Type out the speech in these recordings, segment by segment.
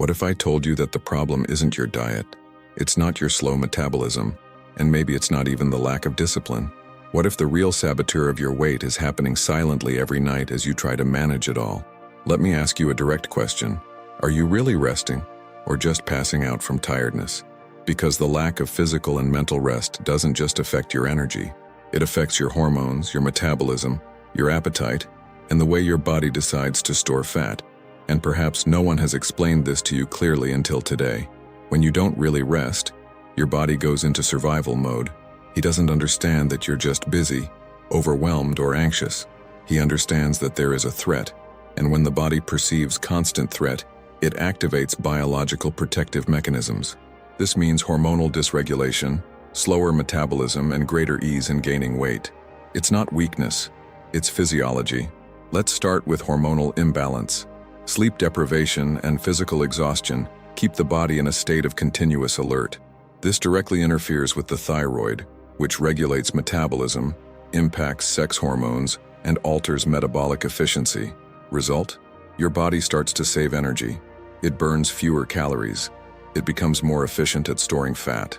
What if I told you that the problem isn't your diet? It's not your slow metabolism, and maybe it's not even the lack of discipline. What if the real saboteur of your weight is happening silently every night as you try to manage it all? Let me ask you a direct question. Are you really resting, or just passing out from tiredness? Because the lack of physical and mental rest doesn't just affect your energy. It affects your hormones, your metabolism, your appetite, and the way your body decides to store fat. And perhaps no one has explained this to you clearly until today. When you don't really rest, your body goes into survival mode. He doesn't understand that you're just busy, overwhelmed, or anxious. He understands that there is a threat, and when the body perceives constant threat, it activates biological protective mechanisms. This means hormonal dysregulation, slower metabolism, and greater ease in gaining weight. It's not weakness, it's physiology. Let's start with hormonal imbalance. Sleep deprivation and physical exhaustion keep the body in a state of continuous alert. This directly interferes with the thyroid, which regulates metabolism, impacts sex hormones, and alters metabolic efficiency. Result? Your body starts to save energy. It burns fewer calories. It becomes more efficient at storing fat.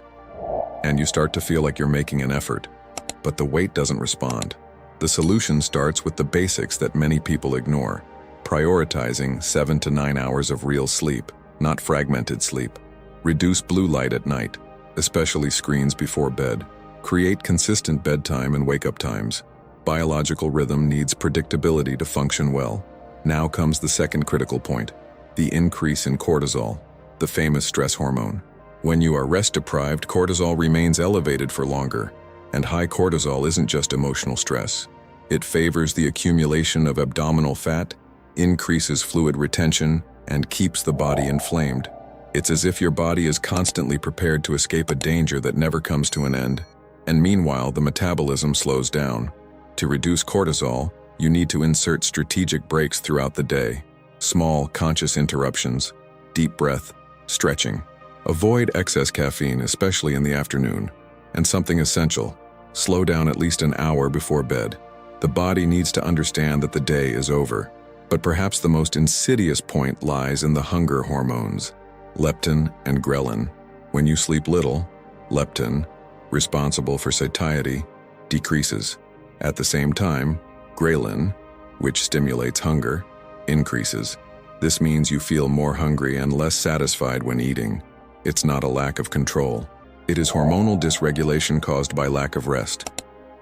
And you start to feel like you're making an effort, but the weight doesn't respond. The solution starts with the basics that many people ignore. Prioritizing 7 to 9 hours of real sleep, not fragmented sleep. Reduce blue light at night, especially screens before bed. Create consistent bedtime and wake-up times. Biological rhythm needs predictability to function well. Now comes the second critical point, the increase in cortisol, the famous stress hormone. When you are rest-deprived, cortisol remains elevated for longer. And high cortisol isn't just emotional stress. It favors the accumulation of abdominal fat, increases fluid retention, and keeps the body inflamed. It's as if your body is constantly prepared to escape a danger that never comes to an end. And meanwhile, the metabolism slows down. To reduce cortisol, you need to insert strategic breaks throughout the day. Small, conscious interruptions, deep breath, stretching. Avoid excess caffeine, especially in the afternoon. And something essential, slow down at least an hour before bed. The body needs to understand that the day is over. But perhaps the most insidious point lies in the hunger hormones, leptin and ghrelin. When you sleep little, leptin, responsible for satiety, decreases. At the same time, ghrelin, which stimulates hunger, increases. This means you feel more hungry and less satisfied when eating. It's not a lack of control. It is hormonal dysregulation caused by lack of rest.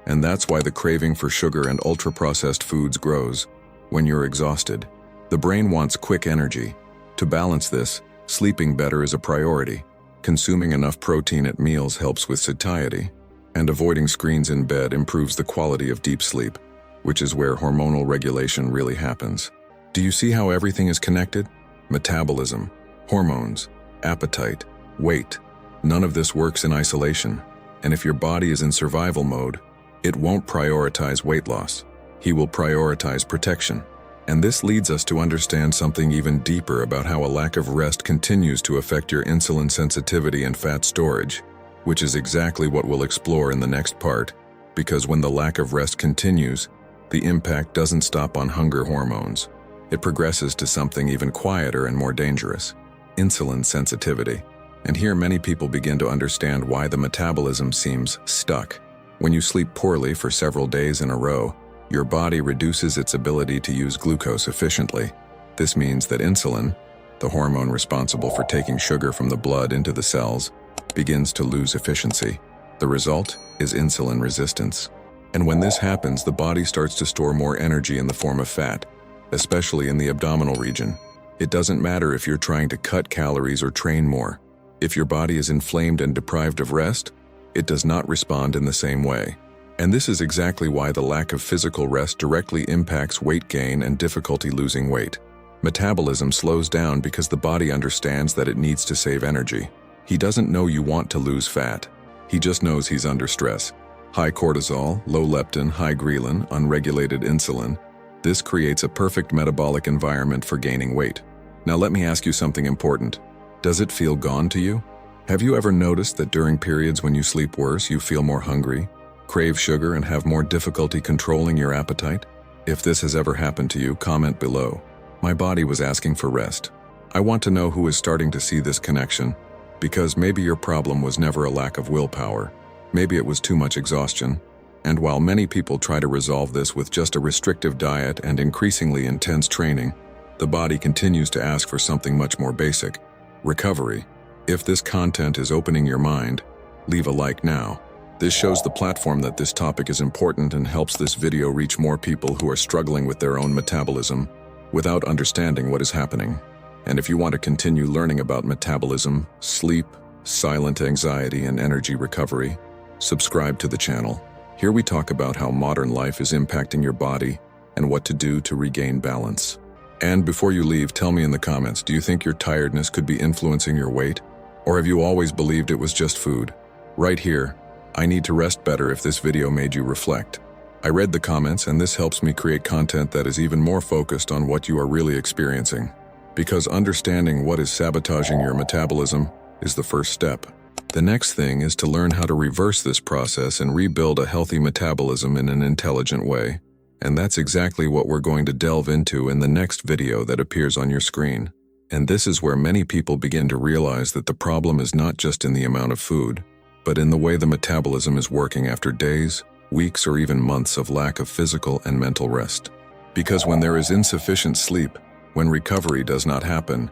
And that's why the craving for sugar and ultra-processed foods grows. When you're exhausted, the brain wants quick energy. To balance this, sleeping better is a priority. Consuming enough protein at meals helps with satiety. And avoiding screens in bed improves the quality of deep sleep, which is where hormonal regulation really happens. Do you see how everything is connected? Metabolism, hormones, appetite, weight. None of this works in isolation, and if your body is in survival mode, it won't prioritize weight loss. He will prioritize protection. And this leads us to understand something even deeper about how a lack of rest continues to affect your insulin sensitivity and fat storage, which is exactly what we'll explore in the next part, because when the lack of rest continues, the impact doesn't stop on hunger hormones. It progresses to something even quieter and more dangerous, insulin sensitivity. And here many people begin to understand why the metabolism seems stuck. When you sleep poorly for several days in a row, your body reduces its ability to use glucose efficiently. This means that insulin, the hormone responsible for taking sugar from the blood into the cells, begins to lose efficiency. The result is insulin resistance. And when this happens, the body starts to store more energy in the form of fat, especially in the abdominal region. It doesn't matter if you're trying to cut calories or train more. If your body is inflamed and deprived of rest, it does not respond in the same way. And this is exactly why the lack of physical rest directly impacts weight gain and difficulty losing weight. Metabolism slows down because the body understands that it needs to save energy. He doesn't know you want to lose fat. He just knows he's under stress. High cortisol, low leptin, high ghrelin, unregulated insulin. This creates a perfect metabolic environment for gaining weight. Now let me ask you something important. Does it feel gone to you? Have you ever noticed that during periods when you sleep worse, you feel more hungry, crave sugar, and have more difficulty controlling your appetite? If this has ever happened to you, comment below. My body was asking for rest. I want to know who is starting to see this connection, because maybe your problem was never a lack of willpower. Maybe it was too much exhaustion. And while many people try to resolve this with just a restrictive diet and increasingly intense training, the body continues to ask for something much more basic: recovery. If this content is opening your mind, leave a like now. This shows the platform that this topic is important and helps this video reach more people who are struggling with their own metabolism without understanding what is happening. And if you want to continue learning about metabolism, sleep, silent anxiety, and energy recovery, subscribe to the channel. Here we talk about how modern life is impacting your body and what to do to regain balance. And before you leave, tell me in the comments, do you think your tiredness could be influencing your weight? Or have you always believed it was just food? Right here, I need to rest better if this video made you reflect. I read the comments, and this helps me create content that is even more focused on what you are really experiencing. Because understanding what is sabotaging your metabolism is the first step. The next thing is to learn how to reverse this process and rebuild a healthy metabolism in an intelligent way. And that's exactly what we're going to delve into in the next video that appears on your screen. And this is where many people begin to realize that the problem is not just in the amount of food, but in the way the metabolism is working after days, weeks, or even months of lack of physical and mental rest. Because when there is insufficient sleep, when recovery does not happen,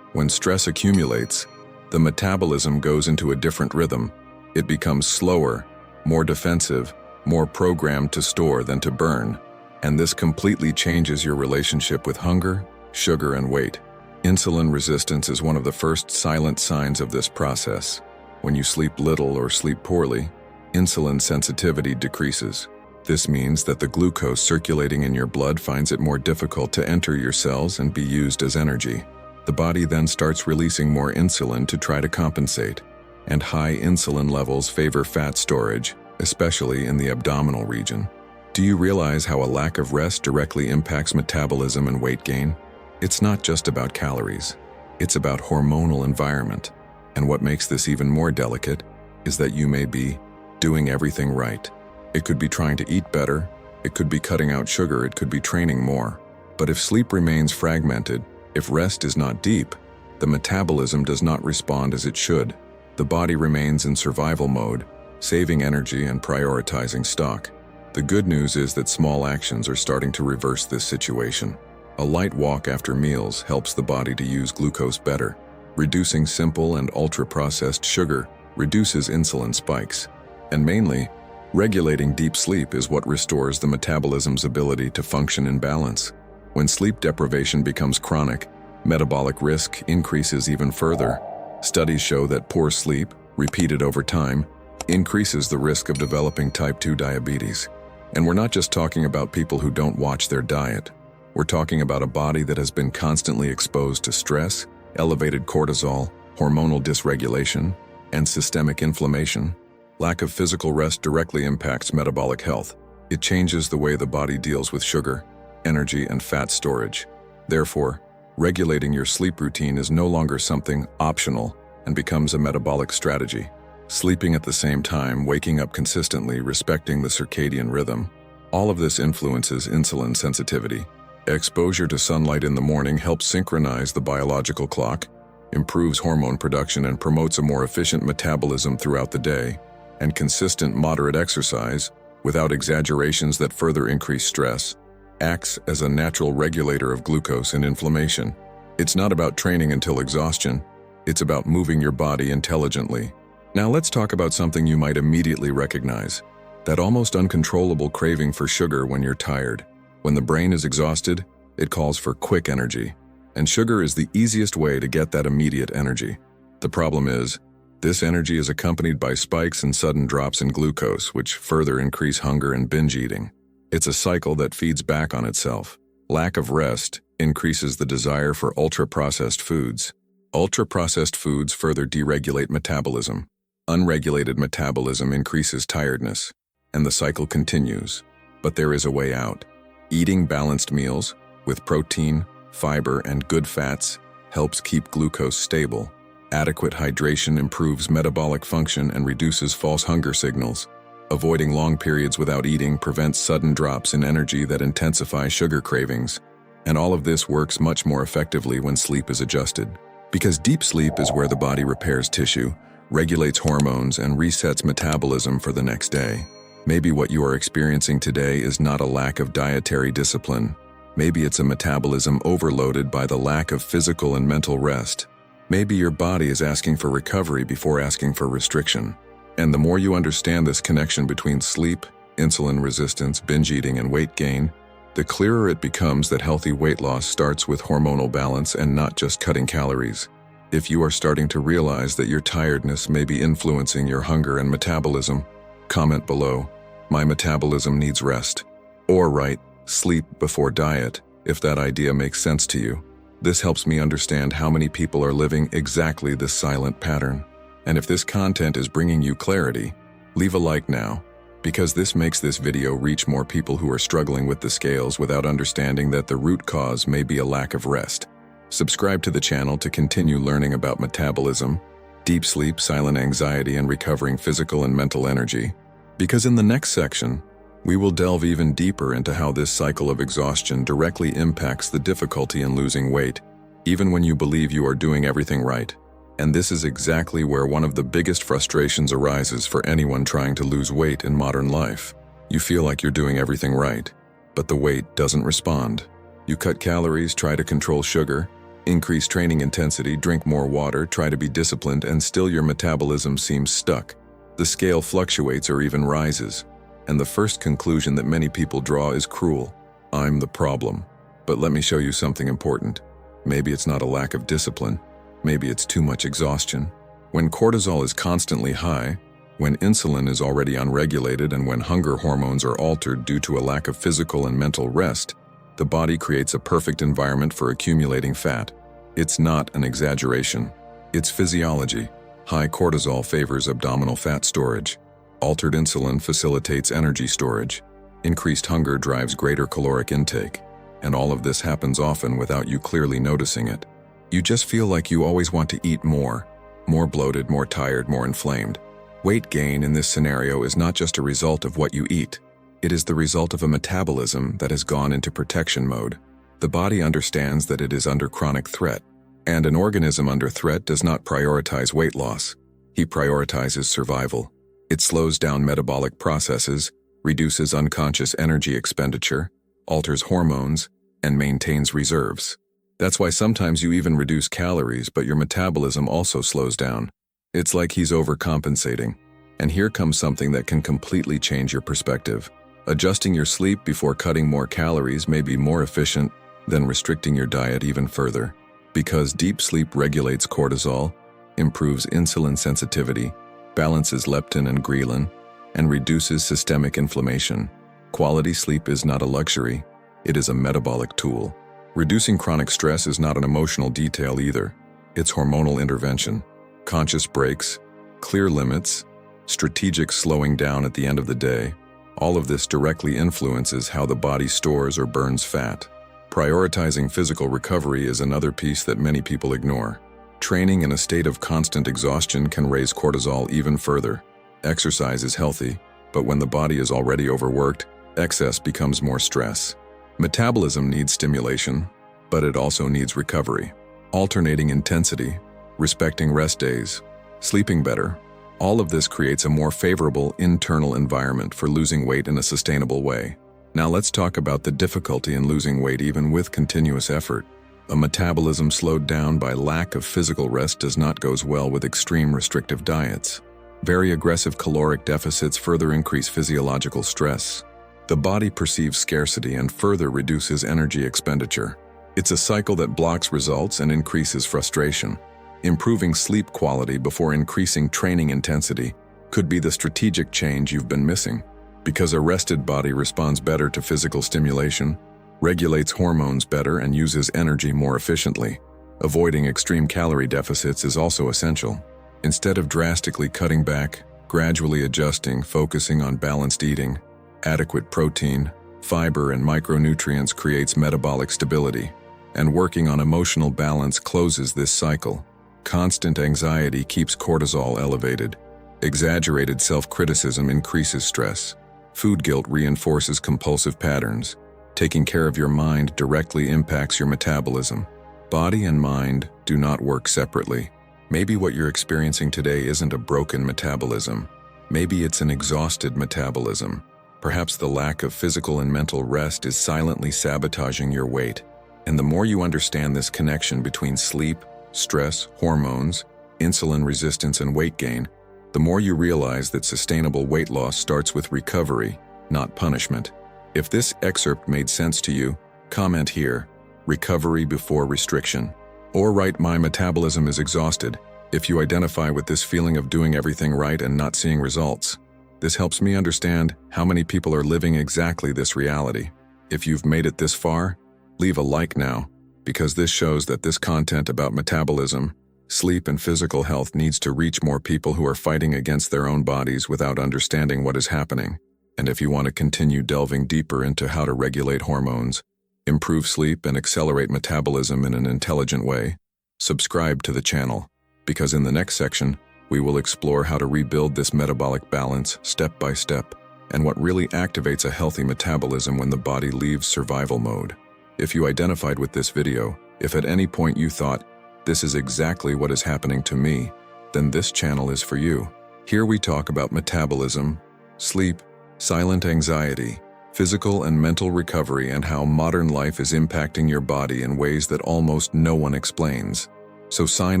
when stress accumulates, the metabolism goes into a different rhythm. It becomes slower, more defensive, more programmed to store than to burn. And this completely changes your relationship with hunger, sugar, and weight. Insulin resistance is one of the first silent signs of this process. When you sleep little or sleep poorly, insulin sensitivity decreases. This means that the glucose circulating in your blood finds it more difficult to enter your cells and be used as energy. The body then starts releasing more insulin to try to compensate, and high insulin levels favor fat storage, especially in the abdominal region. Do you realize how a lack of rest directly impacts metabolism and weight gain? It's not just about calories. It's about hormonal environment. And what makes this even more delicate is that you may be doing everything right. It could be trying to eat better, it could be cutting out sugar, it could be training more. But if sleep remains fragmented, if rest is not deep, the metabolism does not respond as it should. The body remains in survival mode, saving energy and prioritizing stock. The good news is that small actions are starting to reverse this situation. A light walk after meals helps the body to use glucose better. Reducing simple and ultra-processed sugar reduces insulin spikes. And mainly, regulating deep sleep is what restores the metabolism's ability to function in balance. When sleep deprivation becomes chronic, metabolic risk increases even further. Studies show that poor sleep, repeated over time, increases the risk of developing type 2 diabetes. And we're not just talking about people who don't watch their diet. We're talking about a body that has been constantly exposed to stress, elevated cortisol, hormonal dysregulation, and systemic inflammation. Lack of physical rest directly impacts metabolic health. It changes the way the body deals with sugar, energy, and fat storage. Therefore, regulating your sleep routine is no longer something optional and becomes a metabolic strategy. Sleeping at the same time, waking up consistently, respecting the circadian rhythm. All of this influences insulin sensitivity. Exposure to sunlight in the morning helps synchronize the biological clock, improves hormone production, and promotes a more efficient metabolism throughout the day. And consistent, moderate exercise, without exaggerations that further increase stress, acts as a natural regulator of glucose and inflammation. It's not about training until exhaustion. It's about moving your body intelligently. Now let's talk about something you might immediately recognize: that almost uncontrollable craving for sugar when you're tired. When the brain is exhausted, it calls for quick energy. And sugar is the easiest way to get that immediate energy. The problem is, this energy is accompanied by spikes and sudden drops in glucose, which further increase hunger and binge eating. It's a cycle that feeds back on itself. Lack of rest increases the desire for ultra-processed foods. Ultra-processed foods further deregulate metabolism. Unregulated metabolism increases tiredness, and the cycle continues. But there is a way out. Eating balanced meals with protein, fiber, and good fats helps keep glucose stable. Adequate hydration improves metabolic function and reduces false hunger signals. Avoiding long periods without eating prevents sudden drops in energy that intensify sugar cravings. And all of this works much more effectively when sleep is adjusted. Because deep sleep is where the body repairs tissue, regulates hormones, and resets metabolism for the next day. Maybe what you are experiencing today is not a lack of dietary discipline. Maybe it's a metabolism overloaded by the lack of physical and mental rest. Maybe your body is asking for recovery before asking for restriction. And the more you understand this connection between sleep, insulin resistance, binge eating, and weight gain, the clearer it becomes that healthy weight loss starts with hormonal balance and not just cutting calories. If you are starting to realize that your tiredness may be influencing your hunger and metabolism, comment below, "My metabolism needs rest." Or write, "Sleep before diet," if that idea makes sense to you. This helps me understand how many people are living exactly this silent pattern. And if this content is bringing you clarity, leave a like now, because this makes this video reach more people who are struggling with the scales without understanding that the root cause may be a lack of rest. Subscribe to the channel to continue learning about metabolism, deep sleep, silent anxiety, and recovering physical and mental energy. Because in the next section, we will delve even deeper into how this cycle of exhaustion directly impacts the difficulty in losing weight, even when you believe you are doing everything right. And this is exactly where one of the biggest frustrations arises for anyone trying to lose weight in modern life. You feel like you're doing everything right, but the weight doesn't respond. You cut calories, try to control sugar, increase training intensity, drink more water, try to be disciplined, and still your metabolism seems stuck. The scale fluctuates or even rises. And the first conclusion that many people draw is cruel. I'm the problem. But let me show you something important. Maybe it's not a lack of discipline. Maybe it's too much exhaustion. When cortisol is constantly high, when insulin is already unregulated, and when hunger hormones are altered due to a lack of physical and mental rest, the body creates a perfect environment for accumulating fat. It's not an exaggeration. It's physiology. High cortisol favors abdominal fat storage. Altered insulin facilitates energy storage. Increased hunger drives greater caloric intake. And all of this happens often without you clearly noticing it. You just feel like you always want to eat more bloated, more tired, more inflamed. Weight gain in this scenario is not just a result of what you eat. It is the result of a metabolism that has gone into protection mode. The body understands that it is under chronic threat, and an organism under threat does not prioritize weight loss. He prioritizes survival. It slows down metabolic processes, reduces unconscious energy expenditure, alters hormones, and maintains reserves. That's why sometimes you even reduce calories, but your metabolism also slows down. It's like he's overcompensating. And here comes something that can completely change your perspective. Adjusting your sleep before cutting more calories may be more efficient than restricting your diet even further. Because deep sleep regulates cortisol, improves insulin sensitivity, balances leptin and ghrelin, and reduces systemic inflammation. Quality sleep is not a luxury, it is a metabolic tool. Reducing chronic stress is not an emotional detail either. It's hormonal intervention, conscious breaks, clear limits, strategic slowing down at the end of the day. All of this directly influences how the body stores or burns fat. Prioritizing physical recovery is another piece that many people ignore. Training in a state of constant exhaustion can raise cortisol even further. Exercise is healthy, but when the body is already overworked, excess becomes more stress. Metabolism needs stimulation, but it also needs recovery. Alternating intensity, respecting rest days, sleeping better. All of this creates a more favorable internal environment for losing weight in a sustainable way. Now let's talk about the difficulty in losing weight even with continuous effort. A metabolism slowed down by lack of physical rest does not go well with extreme restrictive diets. Very aggressive caloric deficits further increase physiological stress. The body perceives scarcity and further reduces energy expenditure. It's a cycle that blocks results and increases frustration. Improving sleep quality before increasing training intensity could be the strategic change you've been missing. Because a rested body responds better to physical stimulation, regulates hormones better, and uses energy more efficiently. Avoiding extreme calorie deficits is also essential. Instead of drastically cutting back, gradually adjusting, focusing on balanced eating, adequate protein, fiber, and micronutrients creates metabolic stability. And working on emotional balance closes this cycle. Constant anxiety keeps cortisol elevated. Exaggerated self-criticism increases stress. Food guilt reinforces compulsive patterns. Taking care of your mind directly impacts your metabolism. Body and mind do not work separately. Maybe what you're experiencing today isn't a broken metabolism. Maybe it's an exhausted metabolism. Perhaps the lack of physical and mental rest is silently sabotaging your weight. And the more you understand this connection between sleep, stress, hormones, insulin resistance, and weight gain, the more you realize that sustainable weight loss starts with recovery, not punishment. If this excerpt made sense to you, comment here, recovery before restriction. Or write, my metabolism is exhausted, if you identify with this feeling of doing everything right and not seeing results. This helps me understand how many people are living exactly this reality. If you've made it this far, leave a like now, because this shows that this content about metabolism, sleep, and physical health needs to reach more people who are fighting against their own bodies without understanding what is happening. And if you want to continue delving deeper into how to regulate hormones, improve sleep, and accelerate metabolism in an intelligent way, subscribe to the channel, because in the next section, we will explore how to rebuild this metabolic balance step by step, and what really activates a healthy metabolism when the body leaves survival mode. If you identified with this video, if at any point you thought, this is exactly what is happening to me, then this channel is for you. Here we talk about metabolism, sleep, silent anxiety, physical and mental recovery, and how modern life is impacting your body in ways that almost no one explains. So sign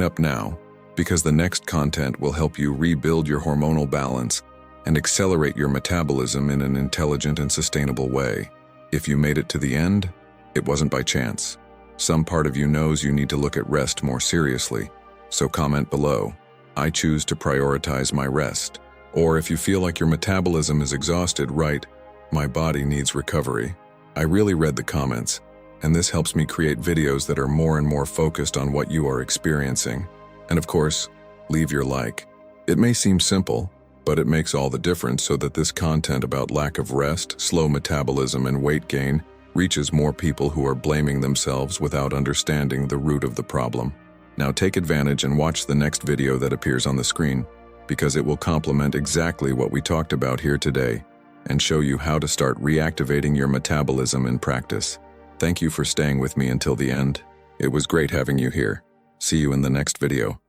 up now, because the next content will help you rebuild your hormonal balance and accelerate your metabolism in an intelligent and sustainable way. If you made it to the end, it wasn't by chance. Some part of you knows you need to look at rest more seriously, so comment below, I choose to prioritize my rest. Or if you feel like your metabolism is exhausted, write, my body needs recovery. I really read the comments, and this helps me create videos that are more and more focused on what you are experiencing. And of course, leave your like. It may seem simple, but it makes all the difference so that this content about lack of rest, slow metabolism, and weight gain reaches more people who are blaming themselves without understanding the root of the problem. Now take advantage and watch the next video that appears on the screen, because it will complement exactly what we talked about here today and show you how to start reactivating your metabolism in practice. Thank you for staying with me until the end. It was great having you here. See you in the next video.